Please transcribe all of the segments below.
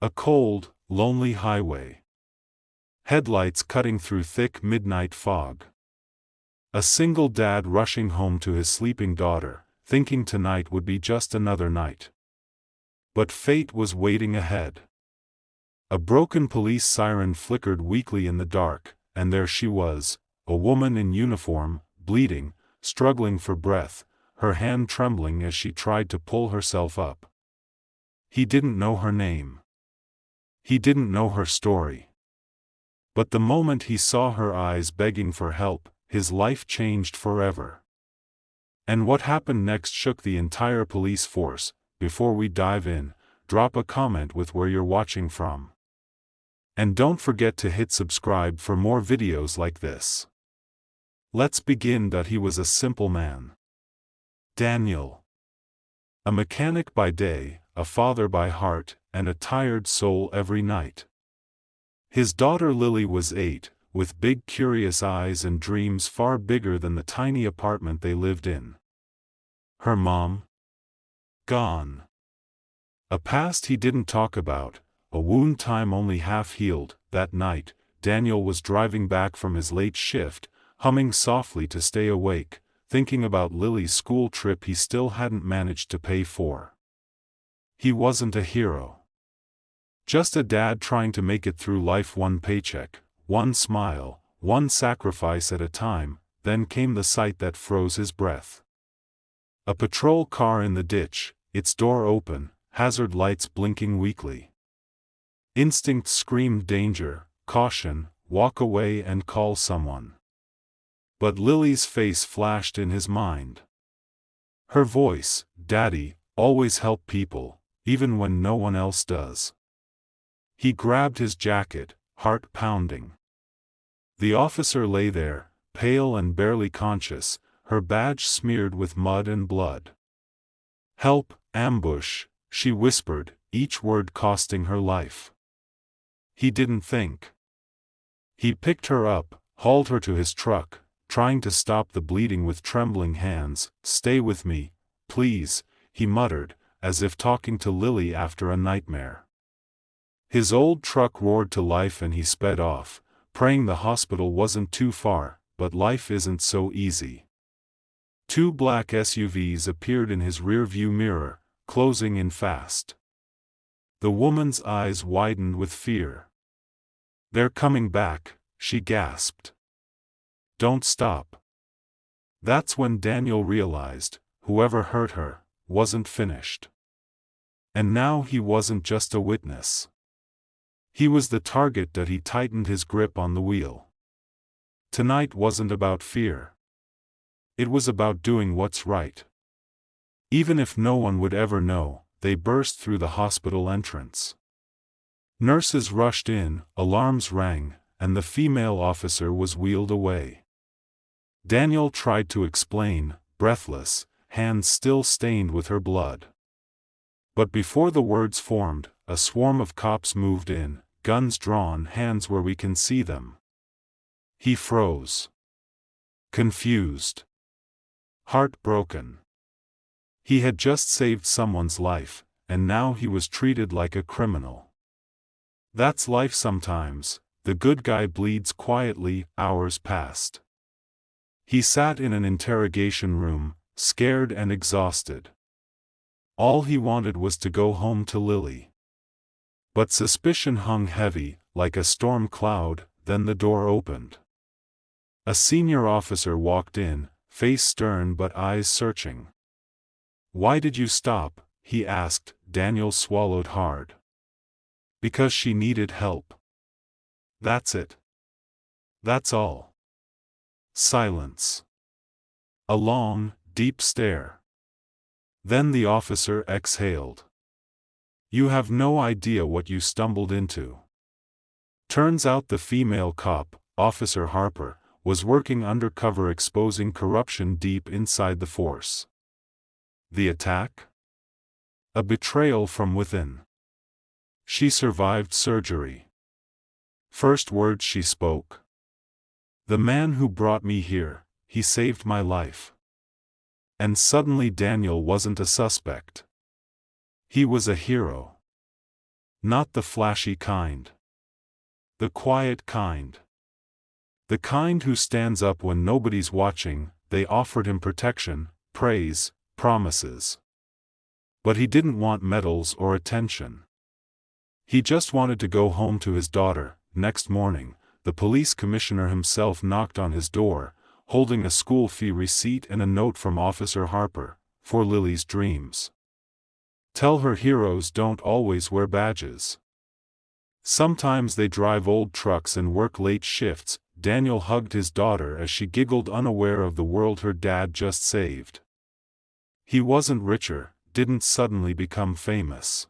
A cold, lonely highway. Headlights cutting through thick midnight fog. A single dad rushing home to his sleeping daughter, thinking tonight would be just another night. But fate was waiting ahead. A broken police siren flickered weakly in the dark, and there she was, a woman in uniform, bleeding, struggling for breath, her hand trembling as she tried to pull herself up. He didn't know her name. He didn't know her story. But the moment he saw her eyes begging for help, his life changed forever. And what happened next shook the entire police force. Before we dive in, drop a comment with where you're watching from. And don't forget to hit subscribe for more videos like this. Let's begin. He was a simple man. Daniel. A mechanic by day, a father by heart, and a tired soul every night. His daughter Lily was 8, with big curious eyes and dreams far bigger than the tiny apartment they lived in. Her mom? Gone. A past he didn't talk about, a wound time only half healed. That night, Daniel was driving back from his late shift, humming softly to stay awake, thinking about Lily's school trip he still hadn't managed to pay for. He wasn't a hero. Just a dad trying to make it through life, one paycheck, one smile, one sacrifice at a time. Then came the sight that froze his breath. A patrol car in the ditch, its door open, hazard lights blinking weakly. Instinct screamed danger, caution, walk away and call someone. But Lily's face flashed in his mind. Her voice, "Daddy, always help people, even when no one else does." He grabbed his jacket, heart pounding. The officer lay there, pale and barely conscious, her badge smeared with mud and blood. "Help, ambush," she whispered, each word costing her life. He didn't think. He picked her up, hauled her to his truck, trying to stop the bleeding with trembling hands. "Stay with me, please," he muttered, as if talking to Lily after a nightmare. His old truck roared to life and he sped off, praying the hospital wasn't too far. But life isn't so easy. 2 black SUVs appeared in his rearview mirror, closing in fast. The woman's eyes widened with fear. "They're coming back," she gasped. "Don't stop." That's when Daniel realized, whoever hurt her, wasn't finished. And now he wasn't just a witness. He was the target. He tightened his grip on the wheel. Tonight wasn't about fear. It was about doing what's right. Even if no one would ever know. They burst through the hospital entrance. Nurses rushed in, alarms rang, and the female officer was wheeled away. Daniel tried to explain, breathless, hands still stained with her blood. But before the words formed, a swarm of cops moved in, guns drawn, hands where we can see them. He froze. Confused. Heartbroken. He had just saved someone's life, and now he was treated like a criminal. That's life sometimes. The good guy bleeds quietly. Hours passed. He sat in an interrogation room, scared and exhausted. All he wanted was to go home to Lily. But suspicion hung heavy, like a storm cloud. Then the door opened. A senior officer walked in, face stern but eyes searching. "Why did you stop?" he asked. Daniel swallowed hard. "Because she needed help. That's it. That's all." Silence. A long, deep stare. Then the officer exhaled. "You have no idea what you stumbled into." Turns out the female cop, Officer Harper, was working undercover, exposing corruption deep inside the force. The attack? A betrayal from within. She survived surgery. First words she spoke. "The man who brought me here, he saved my life." And suddenly Daniel wasn't a suspect. He was a hero. Not the flashy kind. The quiet kind. The kind who stands up when nobody's watching. They offered him protection, praise, promises. But he didn't want medals or attention. He just wanted to go home to his daughter. Next morning, the police commissioner himself knocked on his door, holding a school fee receipt and a note from Officer Harper, for Lily's dreams. Tell her heroes don't always wear badges. Sometimes they drive old trucks and work late shifts. Daniel hugged his daughter as she giggled, unaware of the world her dad just saved. He wasn't richer, didn't suddenly become famous.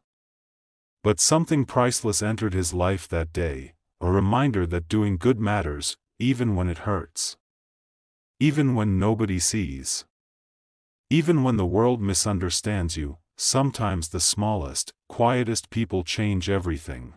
But something priceless entered his life that day, a reminder that doing good matters, even when it hurts. Even when nobody sees. Even when the world misunderstands you, sometimes the smallest, quietest people change everything.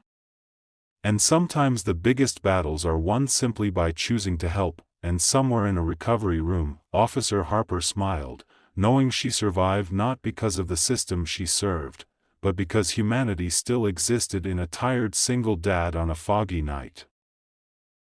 And sometimes the biggest battles are won simply by choosing to help. And somewhere in a recovery room, Officer Harper smiled, knowing she survived not because of the system she served, but because humanity still existed in a tired single dad on a foggy night.